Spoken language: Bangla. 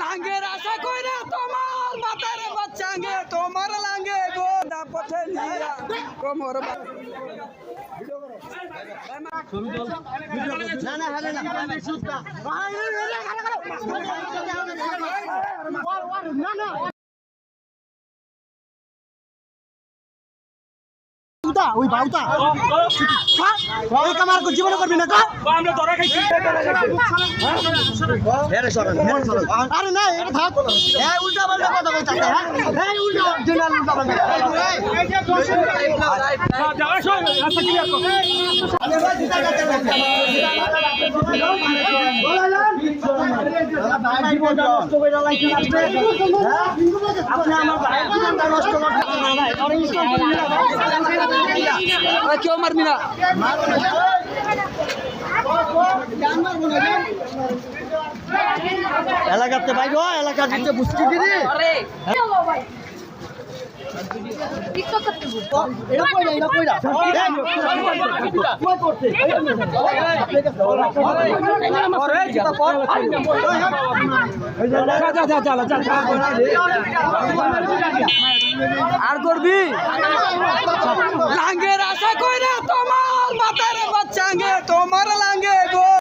লাঙ্গের আশা কইরা তোমার মাথার বাচ্চাঙ্গে তোমার লাঙ্গে গো দা পথে নিয়া কোমর না না হালে না না ওই বাউটা ওই কামার কো জীবন করবি না কা আমরা ধরা খাইছি আরে না এটা থাক এই উল্টা পাল্টা কথা কইতা হ্যাঁ এই উল্টা জেনারেল উল্টা পাল্টা এই যে দর্শন যাও সব আচ্ছা ক্লিয়ার কর আরে ভাই জিতা গেছে ভাই জীবনটা নষ্ট কইরা লাইছেন আপনি আমার ভাই জীবনটা নষ্ট করতে না ভাই আরে ইসলাম করি না ভাই কেউ মারবি না এলাকাতে ভাই গো এলাকার দিতে বুঝতে দিদি আরে আর করবি লাঙ্গের আশা কইরা তোমার